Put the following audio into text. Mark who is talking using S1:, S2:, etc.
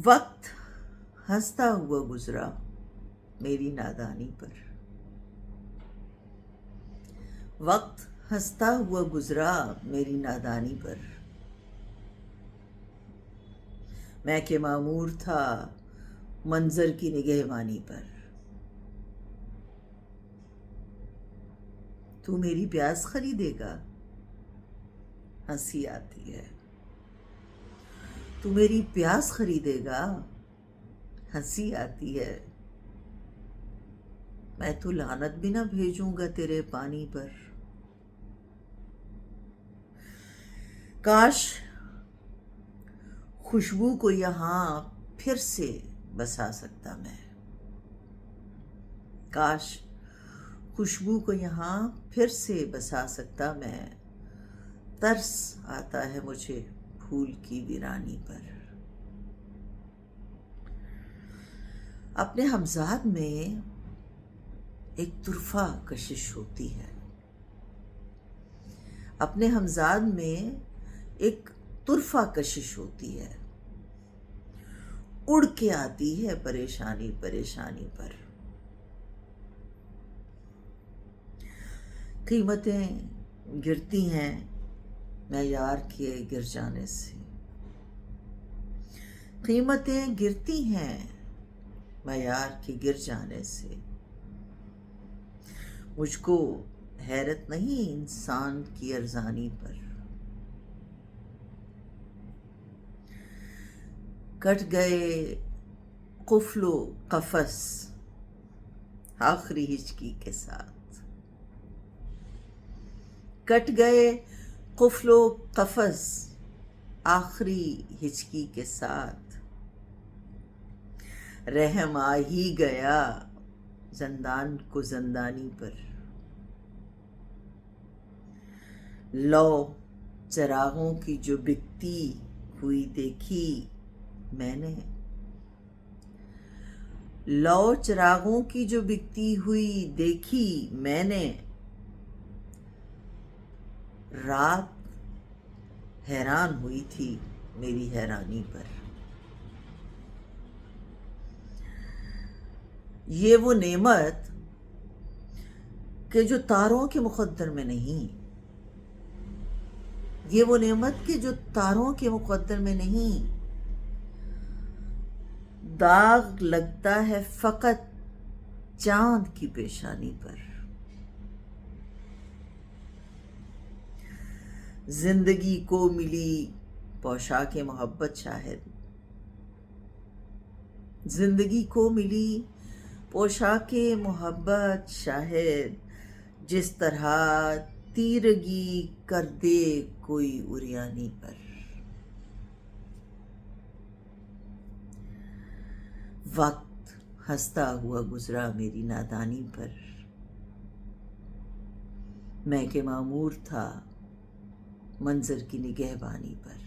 S1: وقت ہنستا ہوا گزرا میری نادانی پر. وقت ہنستا ہوا گزرا میری نادانی پر. میں کہ معمور تھا منظر کی نگہبانی پر. تو میری پیاس خریدے گا؟ ہنسی آتی ہے. تو میری پیاس خریدے گا؟ ہنسی آتی ہے. میں تو لعنت بھی نہ بھیجوں گا تیرے پانی پر. کاش خوشبو کو یہاں پھر سے بسا سکتا میں. کاش خوشبو کو یہاں پھر سے بسا سکتا میں. ترس آتا ہے مجھے پھول کی ویرانی پر. اپنے ہمزاد میں ایک طرفہ کشش ہوتی ہے. اپنے ہمزاد میں ایک طرفہ کشش ہوتی ہے. اڑ کے آتی ہے پریشانی پریشانی پر. قیمتیں گرتی ہیں معیار کے گر جانے سے. قیمتیں گرتی ہیں معیار کے گر جانے سے. مجھ کو حیرت نہیں انسان کی ارزانی پر. کٹ گئے قفل و قفس آخری ہچکی کے ساتھ. کٹ گئے قفل و قفس آخری ہچکی کے ساتھ. رحم آ ہی گیا زندان کو زندانی پر. لو چراغوں کی جو بکتی ہوئی دیکھی میں نے. لو چراغوں کی جو بکتی ہوئی دیکھی میں نے. رات حیران ہوئی تھی میری حیرانی پر. یہ وہ نعمت کہ جو تاروں کے مقدر میں نہیں. یہ وہ نعمت کہ جو تاروں کے مقدر میں نہیں. داغ لگتا ہے فقط چاند کی پیشانی پر. زندگی کو ملی پوشاک محبت شاہد. زندگی کو ملی پوشاک محبت شاہد. جس طرح تیرگی کر دے کوئی اریانی پر. وقت ہنستا ہوا گزرا میری نادانی پر. میں کہ معمور تھا منظر کی نگہبانی پر.